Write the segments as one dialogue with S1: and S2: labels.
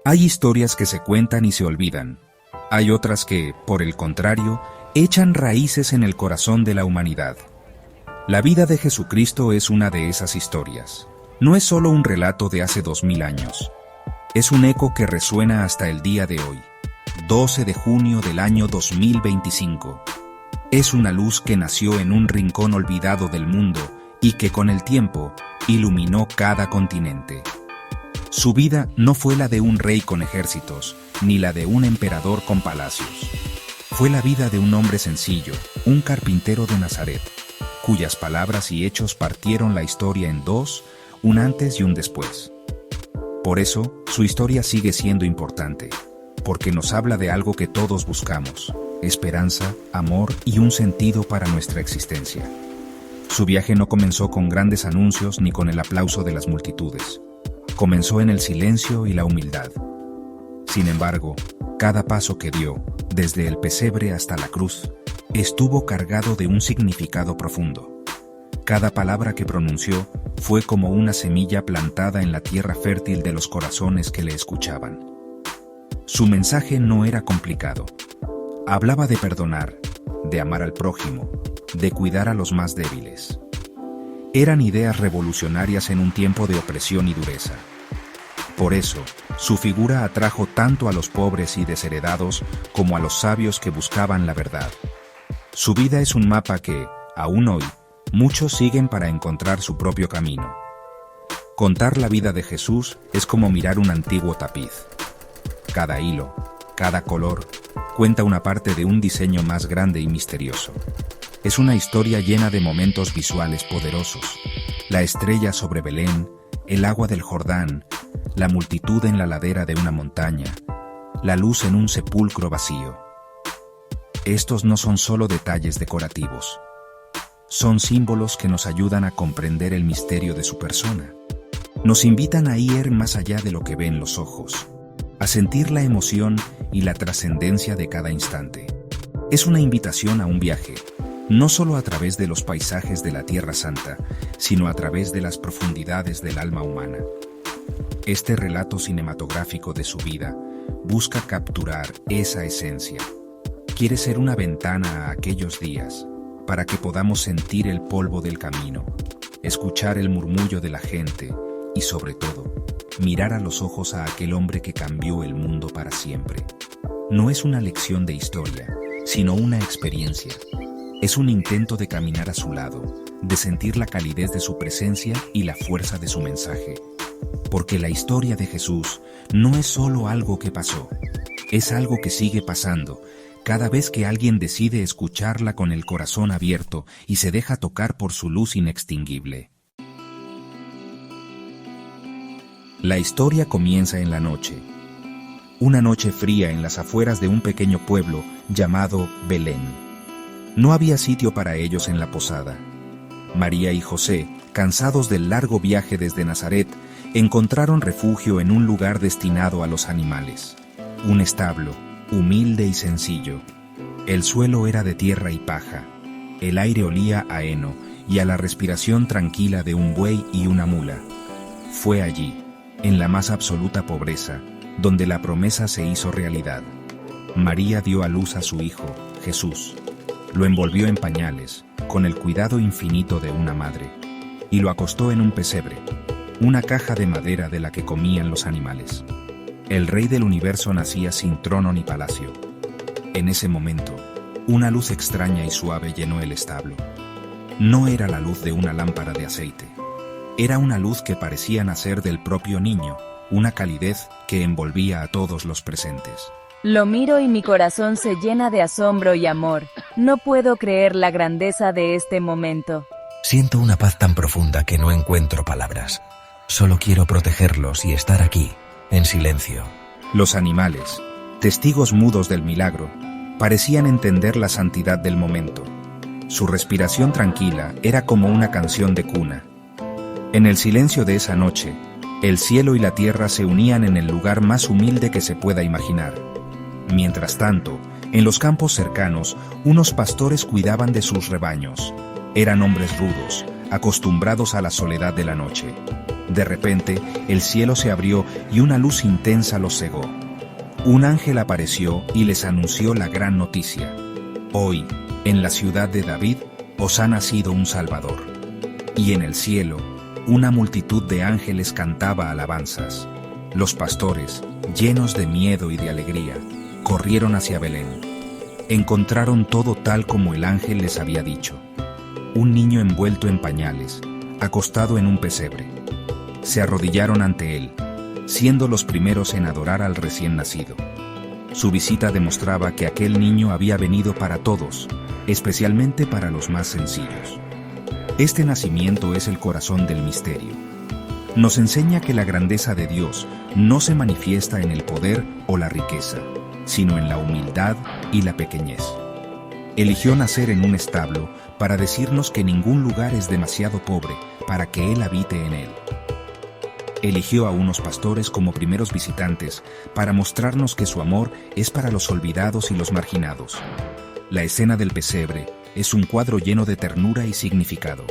S1: Hay historias que se cuentan y se olvidan. Hay otras que, por el contrario, echan raíces en el corazón de la humanidad. La vida de Jesucristo es una de esas historias. No es solo un relato de hace 2000 años. Es un eco que resuena hasta el día de hoy, 12 de junio del año 2025. Es una luz que nació en un rincón olvidado del mundo y que con el tiempo iluminó cada continente. Su vida no fue la de un rey con ejércitos, ni la de un emperador con palacios. Fue la vida de un hombre sencillo, un carpintero de Nazaret, cuyas palabras y hechos partieron la historia en dos, un antes y un después. Por eso, su historia sigue siendo importante, porque nos habla de algo que todos buscamos: esperanza, amor y un sentido para nuestra existencia. Su viaje no comenzó con grandes anuncios ni con el aplauso de las multitudes. Comenzó en el silencio y la humildad. Sin embargo, cada paso que dio, desde el pesebre hasta la cruz, estuvo cargado de un significado profundo. Cada palabra que pronunció fue como una semilla plantada en la tierra fértil de los corazones que le escuchaban. Su mensaje no era complicado. Hablaba de perdonar, de amar al prójimo, de cuidar a los más débiles. Eran ideas revolucionarias en un tiempo de opresión y dureza. Por eso, su figura atrajo tanto a los pobres y desheredados como a los sabios que buscaban la verdad. Su vida es un mapa que, aún hoy, muchos siguen para encontrar su propio camino. Contar la vida de Jesús es como mirar un antiguo tapiz. Cada hilo, cada color, cuenta una parte de un diseño más grande y misterioso. Es una historia llena de momentos visuales poderosos: la estrella sobre Belén, el agua del Jordán, la multitud en la ladera de una montaña, la luz en un sepulcro vacío. Estos no son solo detalles decorativos. Son símbolos que nos ayudan a comprender el misterio de su persona. Nos invitan a ir más allá de lo que ven los ojos, a sentir la emoción y la trascendencia de cada instante. Es una invitación a un viaje, no solo a través de los paisajes de la Tierra Santa, sino a través de las profundidades del alma humana. Este relato cinematográfico de su vida busca capturar esa esencia. Quiere ser una ventana a aquellos días, para que podamos sentir el polvo del camino, escuchar el murmullo de la gente y, sobre todo, mirar a los ojos a aquel hombre que cambió el mundo para siempre. No es una lección de historia, sino una experiencia. Es un intento de caminar a su lado, de sentir la calidez de su presencia y la fuerza de su mensaje. Porque la historia de Jesús no es solo algo que pasó, es algo que sigue pasando cada vez que alguien decide escucharla con el corazón abierto y se deja tocar por su luz inextinguible. La historia comienza en la noche. Una noche fría en las afueras de un pequeño pueblo llamado Belén. No había sitio para ellos en la posada. María y José, cansados del largo viaje desde Nazaret, encontraron refugio en un lugar destinado a los animales. Un establo, humilde y sencillo. El suelo era de tierra y paja. El aire olía a heno y a la respiración tranquila de un buey y una mula. Fue allí, en la más absoluta pobreza, donde la promesa se hizo realidad. María dio a luz a su hijo, Jesús. Lo envolvió en pañales, con el cuidado infinito de una madre, y lo acostó en un pesebre, una caja de madera de la que comían los animales. El rey del universo nacía sin trono ni palacio. En ese momento, una luz extraña y suave llenó el establo. No era la luz de una lámpara de aceite. Era una luz que parecía nacer del propio niño, una calidez que envolvía a todos los presentes.
S2: Lo miro y mi corazón se llena de asombro y amor. No puedo creer la grandeza de este momento.
S3: Siento una paz tan profunda que no encuentro palabras. Solo quiero protegerlos y estar aquí, en silencio.
S1: Los animales, testigos mudos del milagro, parecían entender la santidad del momento. Su respiración tranquila era como una canción de cuna. En el silencio de esa noche, el cielo y la tierra se unían en el lugar más humilde que se pueda imaginar. Mientras tanto, en los campos cercanos, unos pastores cuidaban de sus rebaños. Eran hombres rudos, acostumbrados a la soledad de la noche. De repente, el cielo se abrió y una luz intensa los cegó. Un ángel apareció y les anunció la gran noticia. Hoy, en la ciudad de David, os ha nacido un Salvador. Y en el cielo, una multitud de ángeles cantaba alabanzas. Los pastores, llenos de miedo y de alegría, corrieron hacia Belén. Encontraron todo tal como el ángel les había dicho. Un niño envuelto en pañales, acostado en un pesebre. Se arrodillaron ante él, siendo los primeros en adorar al recién nacido. Su visita demostraba que aquel niño había venido para todos, especialmente para los más sencillos. Este nacimiento es el corazón del misterio. Nos enseña que la grandeza de Dios no se manifiesta en el poder o la riqueza, sino en la humildad y la pequeñez. Eligió nacer en un establo para decirnos que ningún lugar es demasiado pobre para que Él habite en él. Eligió a unos pastores como primeros visitantes para mostrarnos que su amor es para los olvidados y los marginados. La escena del pesebre es un cuadro lleno de ternura y significado.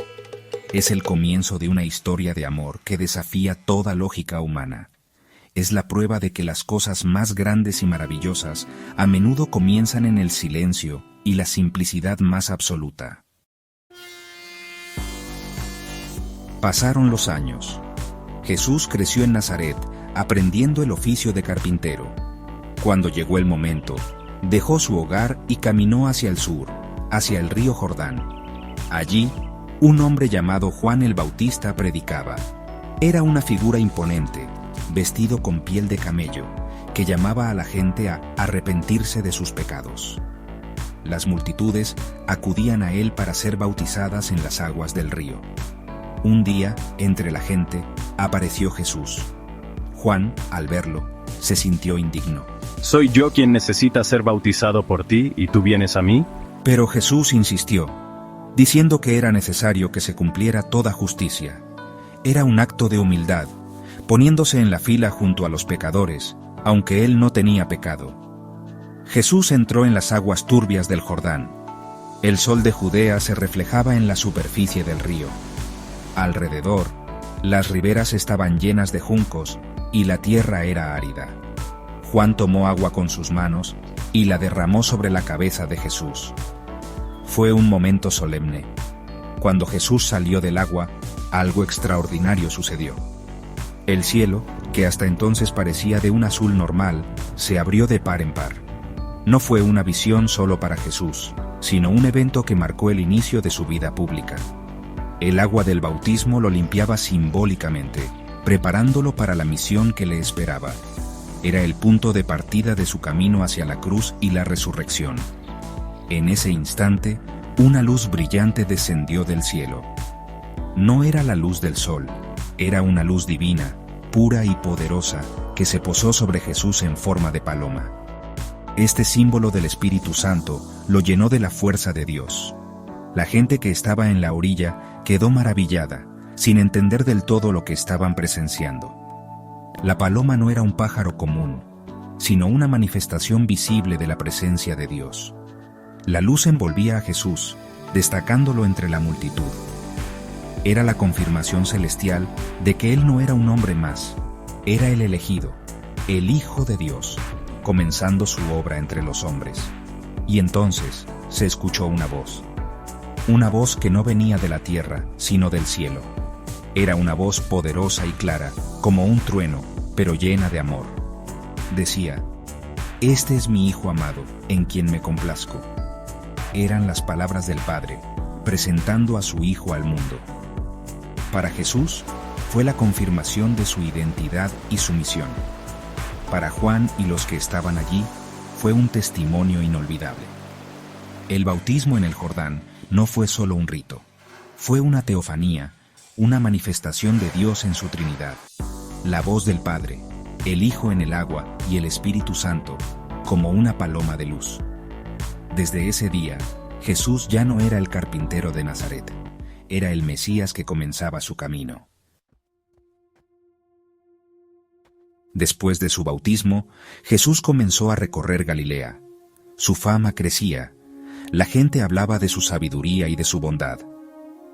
S1: Es el comienzo de una historia de amor que desafía toda lógica humana. Es la prueba de que las cosas más grandes y maravillosas a menudo comienzan en el silencio y la simplicidad más absoluta. Pasaron los años. Jesús creció en Nazaret, aprendiendo el oficio de carpintero. Cuando llegó el momento, dejó su hogar y caminó hacia el sur, hacia el río Jordán. Allí, un hombre llamado Juan el Bautista predicaba. Era una figura imponente, vestido con piel de camello, que llamaba a la gente a arrepentirse de sus pecados. Las multitudes acudían a él para ser bautizadas en las aguas del río. Un día, entre la gente, apareció Jesús. Juan, al verlo, se sintió indigno.
S4: ¿Soy yo quien necesita ser bautizado por ti y tú vienes a mí?
S1: Pero Jesús insistió, diciendo que era necesario que se cumpliera toda justicia. Era un acto de humildad, poniéndose en la fila junto a los pecadores, aunque él no tenía pecado. Jesús entró en las aguas turbias del Jordán. El sol de Judea se reflejaba en la superficie del río. Alrededor, las riberas estaban llenas de juncos y la tierra era árida. Juan tomó agua con sus manos y la derramó sobre la cabeza de Jesús. Fue un momento solemne. Cuando Jesús salió del agua, algo extraordinario sucedió. El cielo, que hasta entonces parecía de un azul normal, se abrió de par en par. No fue una visión solo para Jesús, sino un evento que marcó el inicio de su vida pública. El agua del bautismo lo limpiaba simbólicamente, preparándolo para la misión que le esperaba. Era el punto de partida de su camino hacia la cruz y la resurrección. En ese instante, una luz brillante descendió del cielo. No era la luz del sol, era una luz divina, pura y poderosa, que se posó sobre Jesús en forma de paloma. Este símbolo del Espíritu Santo lo llenó de la fuerza de Dios. La gente que estaba en la orilla quedó maravillada, sin entender del todo lo que estaban presenciando. La paloma no era un pájaro común, sino una manifestación visible de la presencia de Dios. La luz envolvía a Jesús, destacándolo entre la multitud. Era la confirmación celestial de que él no era un hombre más, era el elegido, el Hijo de Dios, comenzando su obra entre los hombres. Y entonces se escuchó una voz que no venía de la tierra, sino del cielo. Era una voz poderosa y clara, como un trueno, pero llena de amor. Decía, «Este es mi Hijo amado, en quien me complazco». Eran las palabras del Padre, presentando a su Hijo al mundo. Para Jesús, fue la confirmación de su identidad y su misión. Para Juan y los que estaban allí, fue un testimonio inolvidable. El bautismo en el Jordán no fue solo un rito, fue una teofanía, una manifestación de Dios en su Trinidad. La voz del Padre, el Hijo en el agua y el Espíritu Santo, como una paloma de luz. Desde ese día, Jesús ya no era el carpintero de Nazaret, era el Mesías que comenzaba su camino. Después de su bautismo, Jesús comenzó a recorrer Galilea. Su fama crecía. La gente hablaba de su sabiduría y de su bondad.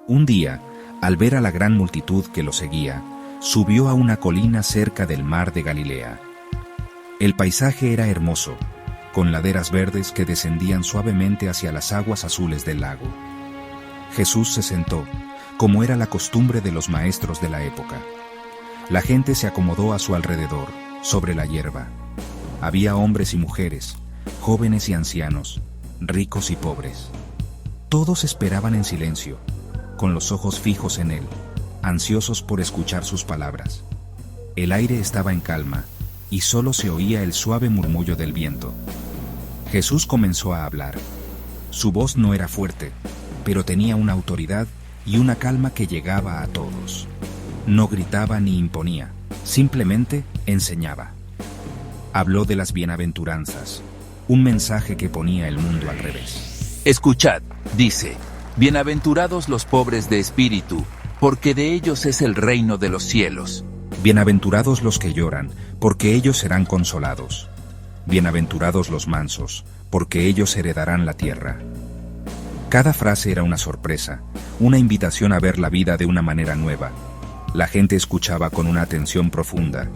S1: Un día, al ver a la gran multitud que lo seguía, subió a una colina cerca del mar de Galilea. El paisaje era hermoso, con laderas verdes que descendían suavemente hacia las aguas azules del lago. Jesús se sentó, como era la costumbre de los maestros de la época. La gente se acomodó a su alrededor, sobre la hierba. Había hombres y mujeres, jóvenes y ancianos, ricos y pobres. Todos esperaban en silencio, con los ojos fijos en él, ansiosos por escuchar sus palabras. El aire estaba en calma, y solo se oía el suave murmullo del viento. Jesús comenzó a hablar. Su voz no era fuerte, pero tenía una autoridad y una calma que llegaba a todos. No gritaba ni imponía, simplemente enseñaba. Habló de las bienaventuranzas, un mensaje que ponía el mundo al revés.
S5: Escuchad, dice, bienaventurados los pobres de espíritu, porque de ellos es el reino de los cielos.
S1: Bienaventurados los que lloran, porque ellos serán consolados. Bienaventurados los mansos, porque ellos heredarán la tierra. Cada frase era una sorpresa, una invitación a ver la vida de una manera nueva. La gente escuchaba con una atención profunda.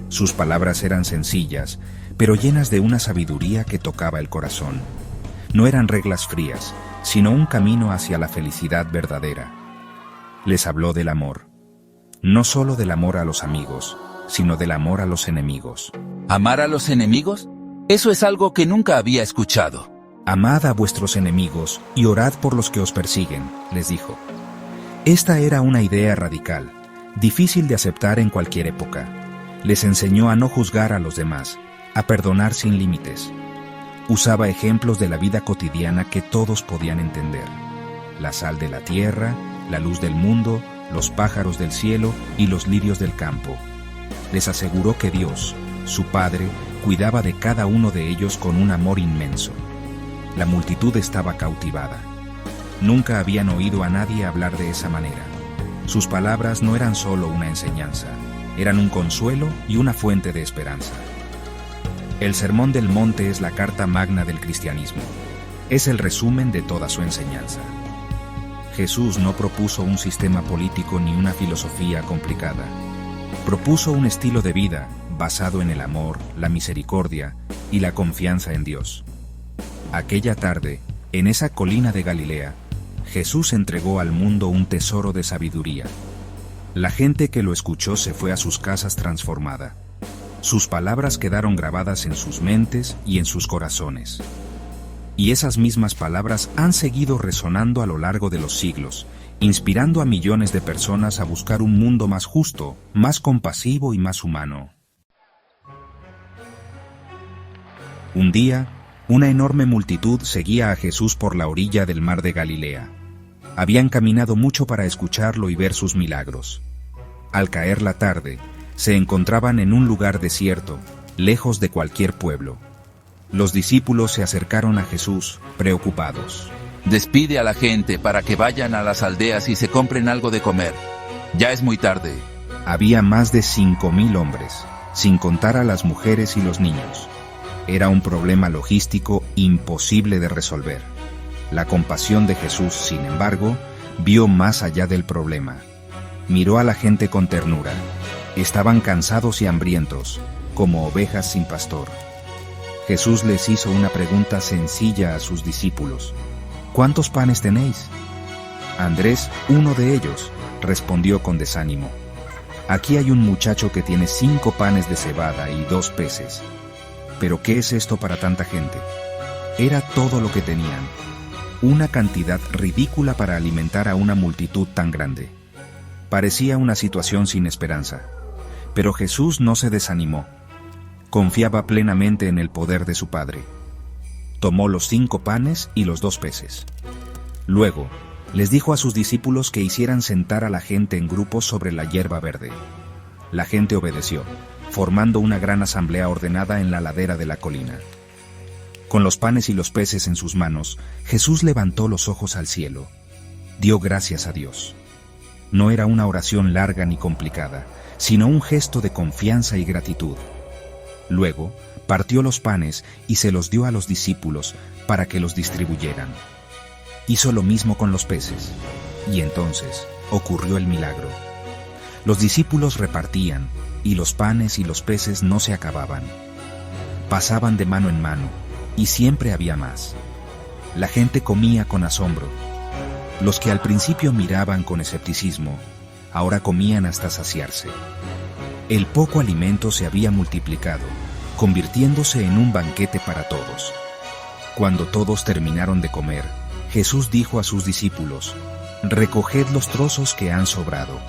S1: Sus palabras eran sencillas, pero llenas de una sabiduría que tocaba el corazón. No eran reglas frías, sino un camino hacia la felicidad verdadera. Les habló del amor. No solo del amor a los amigos, sino del amor a los enemigos.
S5: ¿Amar a los enemigos? Eso es algo que nunca había escuchado.
S1: Amad a vuestros enemigos y orad por los que os persiguen, les dijo. Esta era una idea radical, difícil de aceptar en cualquier época. Les enseñó a no juzgar a los demás, a perdonar sin límites. Usaba ejemplos de la vida cotidiana que todos podían entender. La sal de la tierra, la luz del mundo, los pájaros del cielo y los lirios del campo. Les aseguró que Dios, su Padre, cuidaba de cada uno de ellos con un amor inmenso. La multitud estaba cautivada. Nunca habían oído a nadie hablar de esa manera. Sus palabras no eran solo una enseñanza, eran un consuelo y una fuente de esperanza. El Sermón del Monte es la carta magna del cristianismo. Es el resumen de toda su enseñanza. Jesús no propuso un sistema político ni una filosofía complicada. Propuso un estilo de vida basado en el amor, la misericordia y la confianza en Dios. Aquella tarde, en esa colina de Galilea, Jesús entregó al mundo un tesoro de sabiduría. La gente que lo escuchó se fue a sus casas transformada. Sus palabras quedaron grabadas en sus mentes y en sus corazones. Y esas mismas palabras han seguido resonando a lo largo de los siglos, inspirando a millones de personas a buscar un mundo más justo, más compasivo y más humano. Un día, una enorme multitud seguía a Jesús por la orilla del mar de Galilea. Habían caminado mucho para escucharlo y ver sus milagros. Al caer la tarde, se encontraban en un lugar desierto, lejos de cualquier pueblo. Los discípulos se acercaron a Jesús, preocupados.
S5: Despide a la gente para que vayan a las aldeas y se compren algo de comer. Ya es muy tarde.
S1: Había más de 5,000 hombres, sin contar a las mujeres y los niños. Era un problema logístico imposible de resolver. La compasión de Jesús, sin embargo, vio más allá del problema. Miró a la gente con ternura. Estaban cansados y hambrientos, como ovejas sin pastor. Jesús les hizo una pregunta sencilla a sus discípulos. ¿Cuántos panes tenéis? Andrés, uno de ellos, respondió con desánimo. Aquí hay un muchacho que tiene 5 panes de cebada y 2 peces. ¿Pero qué es esto para tanta gente? Era todo lo que tenían. Una cantidad ridícula para alimentar a una multitud tan grande. Parecía una situación sin esperanza. Pero Jesús no se desanimó. Confiaba plenamente en el poder de su Padre. Tomó los 5 panes y los 2 peces. Luego, les dijo a sus discípulos que hicieran sentar a la gente en grupos sobre la hierba verde. La gente obedeció, formando una gran asamblea ordenada en la ladera de la colina. Con los panes y los peces en sus manos, Jesús levantó los ojos al cielo. Dio gracias a Dios. No era una oración larga ni complicada, sino un gesto de confianza y gratitud. Luego, partió los panes y se los dio a los discípulos para que los distribuyeran. Hizo lo mismo con los peces, y entonces, ocurrió el milagro. Los discípulos repartían, y los panes y los peces no se acababan. Pasaban de mano en mano, y siempre había más. La gente comía con asombro. Los que al principio miraban con escepticismo, ahora comían hasta saciarse. El poco alimento se había multiplicado, convirtiéndose en un banquete para todos. Cuando todos terminaron de comer, Jesús dijo a sus discípulos: «Recoged los trozos que han sobrado,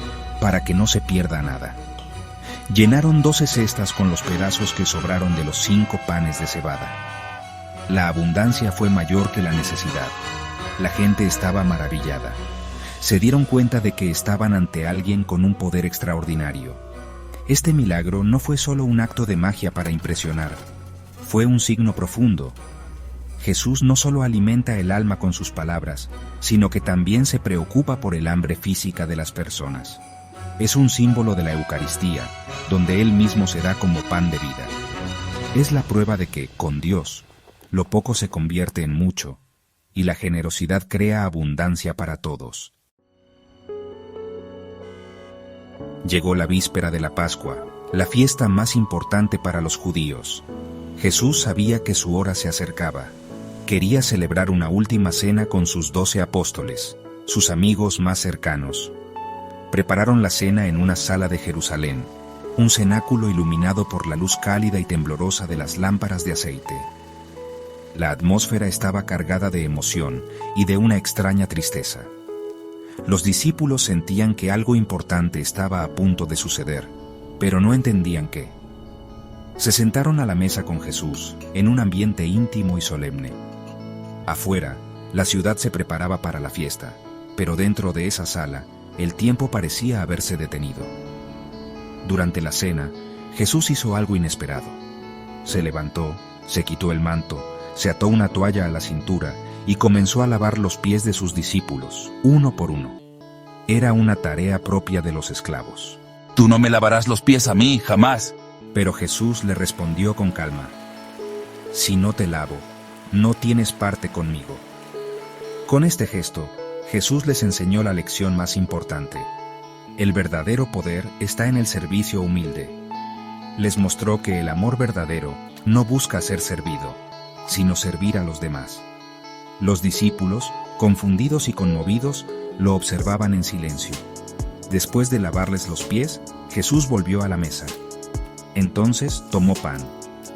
S1: para que no se pierda nada». Llenaron 12 cestas con los pedazos que sobraron de los 5 panes de cebada. La abundancia fue mayor que la necesidad. La gente estaba maravillada. Se dieron cuenta de que estaban ante alguien con un poder extraordinario. Este milagro no fue solo un acto de magia para impresionar, fue un signo profundo. Jesús no solo alimenta el alma con sus palabras, sino que también se preocupa por el hambre física de las personas. Es un símbolo de la Eucaristía, donde Él mismo se da como pan de vida. Es la prueba de que, con Dios, lo poco se convierte en mucho, y la generosidad crea abundancia para todos. Llegó la víspera de la Pascua, la fiesta más importante para los judíos. Jesús sabía que su hora se acercaba. Quería celebrar una última cena con sus 12 apóstoles, sus amigos más cercanos. Prepararon la cena en una sala de Jerusalén, un cenáculo iluminado por la luz cálida y temblorosa de las lámparas de aceite. La atmósfera estaba cargada de emoción y de una extraña tristeza. Los discípulos sentían que algo importante estaba a punto de suceder, pero no entendían qué. Se sentaron a la mesa con Jesús, en un ambiente íntimo y solemne. Afuera, la ciudad se preparaba para la fiesta, pero dentro de esa sala, el tiempo parecía haberse detenido. Durante la cena, Jesús hizo algo inesperado. Se levantó, se quitó el manto, se ató una toalla a la cintura y comenzó a lavar los pies de sus discípulos, uno por uno. Era una tarea propia de los esclavos.
S5: Tú no me lavarás los pies a mí, jamás.
S1: Pero Jesús le respondió con calma: «Si no te lavo, no tienes parte conmigo». Con este gesto, Jesús les enseñó la lección más importante. El verdadero poder está en el servicio humilde. Les mostró que el amor verdadero no busca ser servido, sino servir a los demás. Los discípulos, confundidos y conmovidos, lo observaban en silencio. Después de lavarles los pies, Jesús volvió a la mesa. Entonces tomó pan,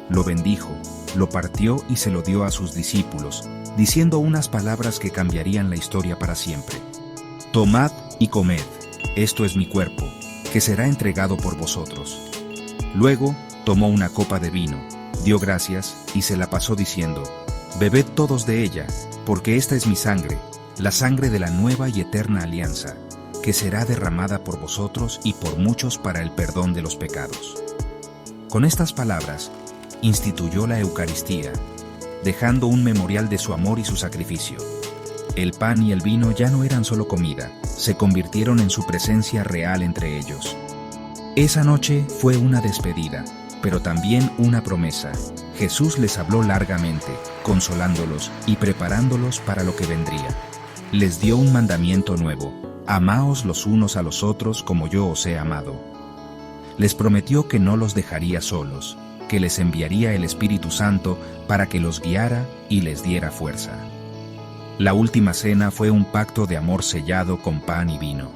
S1: lo bendijo, lo partió y se lo dio a sus discípulos, diciendo unas palabras que cambiarían la historia para siempre. «Tomad y comed, esto es mi cuerpo, que será entregado por vosotros». Luego tomó una copa de vino, dio gracias y se la pasó diciendo: «Bebed todos de ella, porque esta es mi sangre, la sangre de la nueva y eterna alianza, que será derramada por vosotros y por muchos para el perdón de los pecados». Con estas palabras, instituyó la Eucaristía, dejando un memorial de su amor y su sacrificio. El pan y el vino ya no eran solo comida, se convirtieron en su presencia real entre ellos. Esa noche fue una despedida, pero también una promesa. Jesús les habló largamente, consolándolos y preparándolos para lo que vendría. Les dio un mandamiento nuevo: amaos los unos a los otros como yo os he amado. Les prometió que no los dejaría solos, que les enviaría el Espíritu Santo para que los guiara y les diera fuerza. La última cena fue un pacto de amor sellado con pan y vino.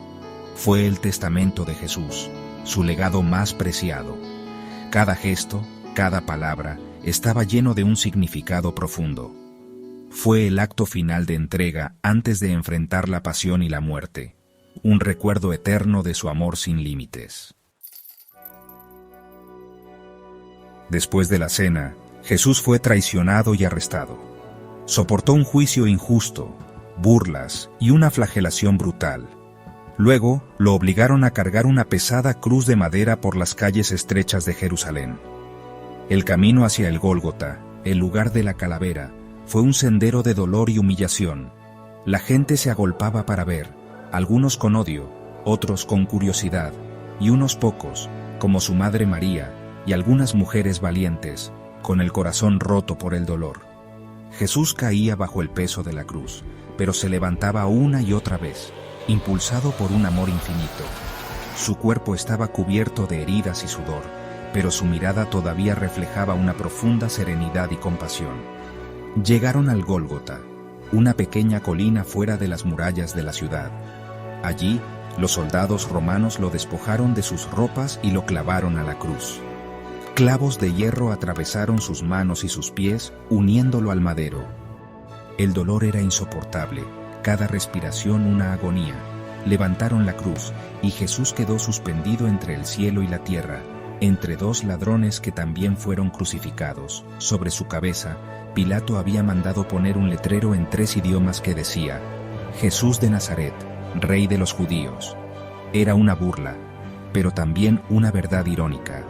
S1: Fue el testamento de Jesús, su legado más preciado. Cada gesto, cada palabra, estaba lleno de un significado profundo. Fue el acto final de entrega antes de enfrentar la pasión y la muerte, un recuerdo eterno de su amor sin límites. Después de la cena, Jesús fue traicionado y arrestado. Soportó un juicio injusto, burlas y una flagelación brutal. Luego, lo obligaron a cargar una pesada cruz de madera por las calles estrechas de Jerusalén. El camino hacia el Gólgota, el lugar de la calavera, fue un sendero de dolor y humillación. La gente se agolpaba para ver, algunos con odio, otros con curiosidad, y unos pocos, como su madre María, y algunas mujeres valientes, con el corazón roto por el dolor. Jesús caía bajo el peso de la cruz, pero se levantaba una y otra vez, impulsado por un amor infinito. Su cuerpo estaba cubierto de heridas y sudor, pero su mirada todavía reflejaba una profunda serenidad y compasión. Llegaron al Gólgota, una pequeña colina fuera de las murallas de la ciudad. Allí, los soldados romanos lo despojaron de sus ropas y lo clavaron a la cruz. Clavos de hierro atravesaron sus manos y sus pies, uniéndolo al madero. El dolor era insoportable, cada respiración una agonía. Levantaron la cruz, y Jesús quedó suspendido entre el cielo y la tierra, entre dos ladrones que también fueron crucificados. Sobre su cabeza, Pilato había mandado poner un letrero en 3 idiomas que decía: Jesús de Nazaret, Rey de los Judíos. Era una burla, pero también una verdad irónica.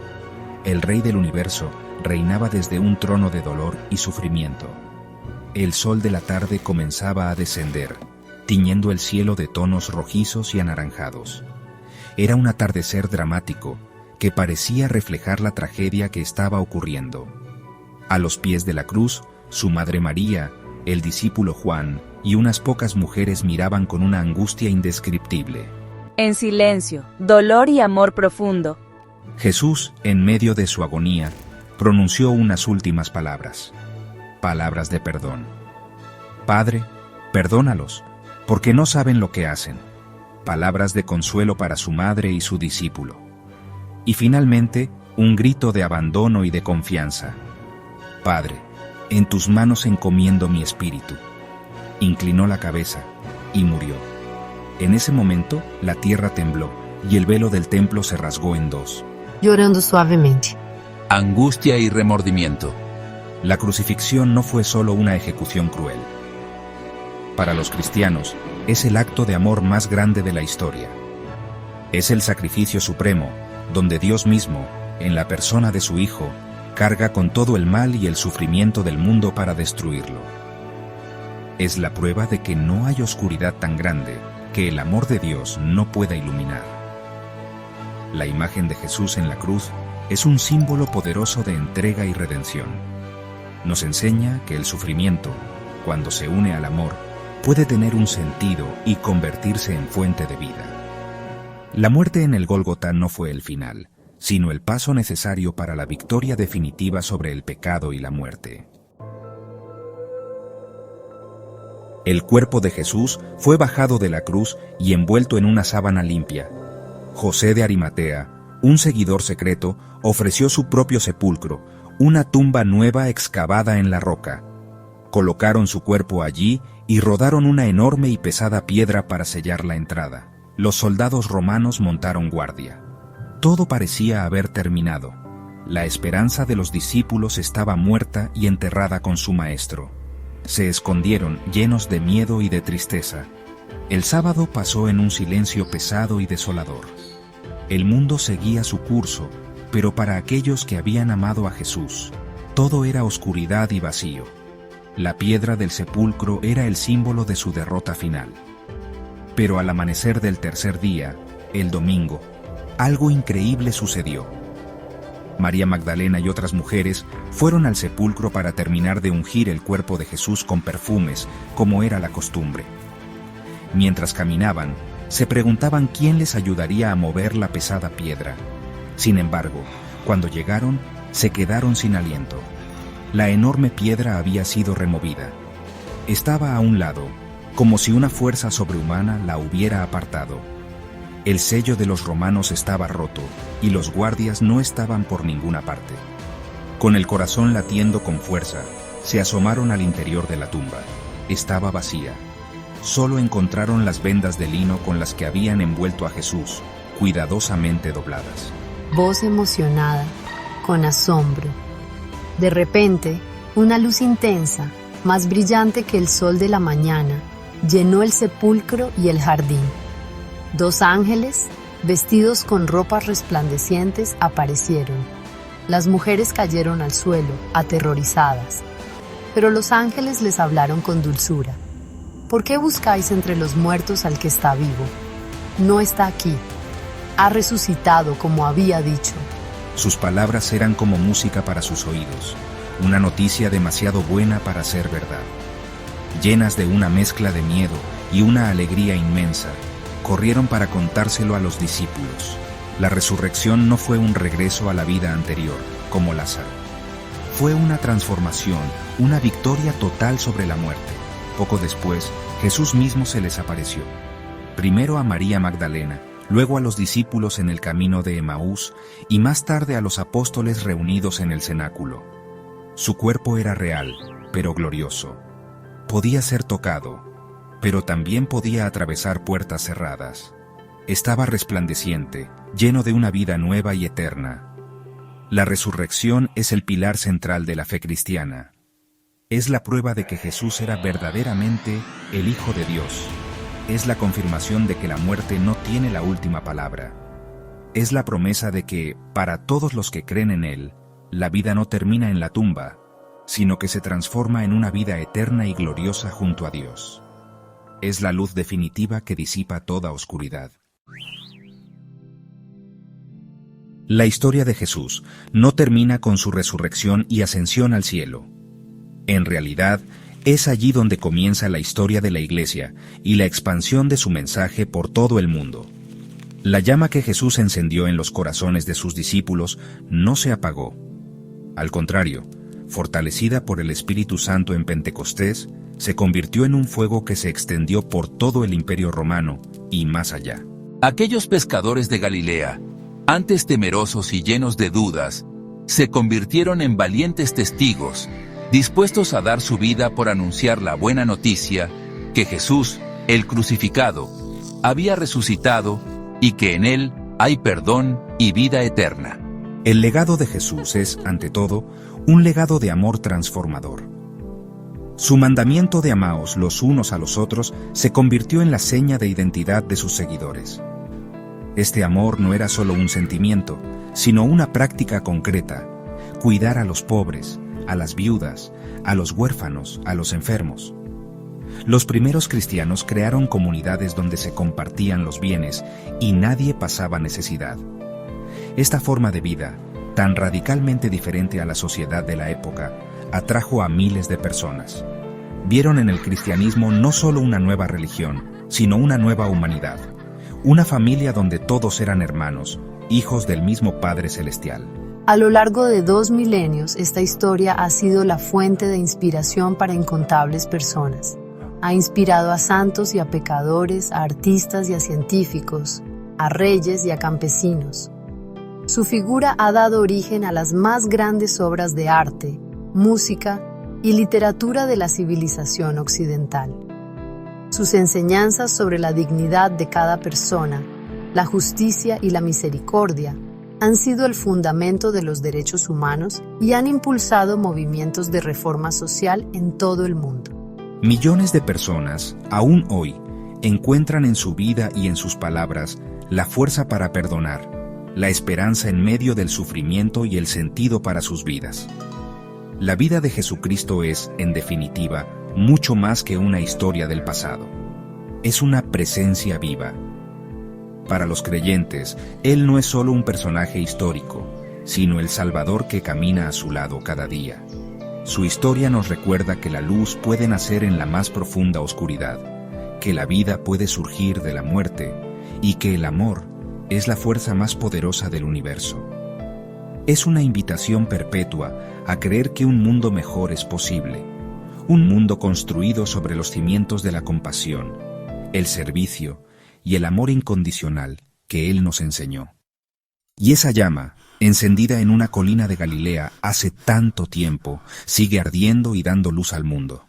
S1: El Rey del Universo reinaba desde un trono de dolor y sufrimiento. El sol de la tarde comenzaba a descender, tiñendo el cielo de tonos rojizos y anaranjados. Era un atardecer dramático que parecía reflejar la tragedia que estaba ocurriendo. A los pies de la cruz, su madre María, el discípulo Juan y unas pocas mujeres miraban con una angustia indescriptible.
S2: En silencio, dolor y amor profundo.
S1: Jesús, en medio de su agonía, pronunció unas últimas palabras. Palabras de perdón. Padre, perdónalos, porque no saben lo que hacen. Palabras de consuelo para su madre y su discípulo. Y finalmente, un grito de abandono y de confianza. Padre, en tus manos encomiendo mi espíritu. Inclinó la cabeza y murió. En ese momento, la tierra tembló y el velo del templo se rasgó en 2.
S6: Llorando suavemente.
S5: Angustia y remordimiento.
S1: La crucifixión no fue solo una ejecución cruel. Para los cristianos, es el acto de amor más grande de la historia. Es el sacrificio supremo, donde Dios mismo, en la persona de su Hijo, carga con todo el mal y el sufrimiento del mundo para destruirlo. Es la prueba de que no hay oscuridad tan grande que el amor de Dios no pueda iluminar. La imagen de Jesús en la cruz es un símbolo poderoso de entrega y redención. Nos enseña que el sufrimiento, cuando se une al amor, puede tener un sentido y convertirse en fuente de vida. La muerte en el Gólgota no fue el final, sino el paso necesario para la victoria definitiva sobre el pecado y la muerte. El cuerpo de Jesús fue bajado de la cruz y envuelto en una sábana limpia. José de Arimatea, un seguidor secreto, ofreció su propio sepulcro, una tumba nueva excavada en la roca. Colocaron su cuerpo allí y rodaron una enorme y pesada piedra para sellar la entrada. Los soldados romanos montaron guardia. Todo parecía haber terminado. La esperanza de los discípulos estaba muerta y enterrada con su maestro. Se escondieron llenos de miedo y de tristeza. El sábado pasó en un silencio pesado y desolador. El mundo seguía su curso, pero para aquellos que habían amado a Jesús, todo era oscuridad y vacío. La piedra del sepulcro era el símbolo de su derrota final. Pero al amanecer del tercer día, el domingo, algo increíble sucedió. María Magdalena y otras mujeres fueron al sepulcro para terminar de ungir el cuerpo de Jesús con perfumes, como era la costumbre. Mientras caminaban, se preguntaban quién les ayudaría a mover la pesada piedra. Sin embargo, cuando llegaron, se quedaron sin aliento. La enorme piedra había sido removida. Estaba a un lado, como si una fuerza sobrehumana la hubiera apartado. El sello de los romanos estaba roto, y los guardias no estaban por ninguna parte. Con el corazón latiendo con fuerza, se asomaron al interior de la tumba. Estaba vacía. Solo encontraron las vendas de lino con las que habían envuelto a Jesús, cuidadosamente dobladas.
S6: Voz emocionada, con asombro. De repente, una luz intensa, más brillante que el sol de la mañana, llenó el sepulcro y el jardín. 2 ángeles, vestidos con ropas resplandecientes, aparecieron. Las mujeres cayeron al suelo, aterrorizadas. Pero los ángeles les hablaron con dulzura. ¿Por qué buscáis entre los muertos al que está vivo? No está aquí. Ha resucitado como había dicho.
S1: Sus palabras eran como música para sus oídos, una noticia demasiado buena para ser verdad. Llenas de una mezcla de miedo y una alegría inmensa, corrieron para contárselo a los discípulos. La resurrección no fue un regreso a la vida anterior, como Lázaro. Fue una transformación, una victoria total sobre la muerte. Poco después, Jesús mismo se les apareció. Primero a María Magdalena, luego a los discípulos en el camino de Emaús y más tarde a los apóstoles reunidos en el cenáculo. Su cuerpo era real, pero glorioso. Podía ser tocado, pero también podía atravesar puertas cerradas. Estaba resplandeciente, lleno de una vida nueva y eterna. La resurrección es el pilar central de la fe cristiana. Es la prueba de que Jesús era verdaderamente el Hijo de Dios. Es la confirmación de que la muerte no tiene la última palabra. Es la promesa de que, para todos los que creen en Él, la vida no termina en la tumba, sino que se transforma en una vida eterna y gloriosa junto a Dios. Es la luz definitiva que disipa toda oscuridad. La historia de Jesús no termina con su resurrección y ascensión al cielo. En realidad, es allí donde comienza la historia de la Iglesia y la expansión de su mensaje por todo el mundo. La llama que Jesús encendió en los corazones de sus discípulos no se apagó. Al contrario, fortalecida por el Espíritu Santo en Pentecostés, se convirtió en un fuego que se extendió por todo el Imperio Romano y más allá.
S5: Aquellos pescadores de Galilea, antes temerosos y llenos de dudas, se convirtieron en valientes testigos, dispuestos a dar su vida por anunciar la buena noticia que Jesús, el crucificado, había resucitado y que en Él hay perdón y vida eterna.
S1: El legado de Jesús es, ante todo, un legado de amor transformador. Su mandamiento de amaos los unos a los otros se convirtió en la seña de identidad de sus seguidores. Este amor no era solo un sentimiento, sino una práctica concreta: cuidar a los pobres, a las viudas, a los huérfanos, a los enfermos. Los primeros cristianos crearon comunidades donde se compartían los bienes y nadie pasaba necesidad. Esta forma de vida, tan radicalmente diferente a la sociedad de la época, atrajo a miles de personas. Vieron en el cristianismo no solo una nueva religión, sino una nueva humanidad, una familia donde todos eran hermanos, hijos del mismo Padre Celestial.
S6: A lo largo de 2 milenios, esta historia ha sido la fuente de inspiración para incontables personas. Ha inspirado a santos y a pecadores, a artistas y a científicos, a reyes y a campesinos. Su figura ha dado origen a las más grandes obras de arte, música y literatura de la civilización occidental. Sus enseñanzas sobre la dignidad de cada persona, la justicia y la misericordia han sido el fundamento de los derechos humanos y han impulsado movimientos de reforma social en todo el mundo.
S1: Millones de personas, aún hoy, encuentran en su vida y en sus palabras la fuerza para perdonar, la esperanza en medio del sufrimiento y el sentido para sus vidas. La vida de Jesucristo es, en definitiva, mucho más que una historia del pasado. Es una presencia viva. Para los creyentes, Él no es solo un personaje histórico, sino el Salvador que camina a su lado cada día. Su historia nos recuerda que la luz puede nacer en la más profunda oscuridad, que la vida puede surgir de la muerte y que el amor es la fuerza más poderosa del universo. Es una invitación perpetua a creer que un mundo mejor es posible, un mundo construido sobre los cimientos de la compasión, el servicio y el amor incondicional que Él nos enseñó. Y esa llama, encendida en una colina de Galilea hace tanto tiempo, sigue ardiendo y dando luz al mundo.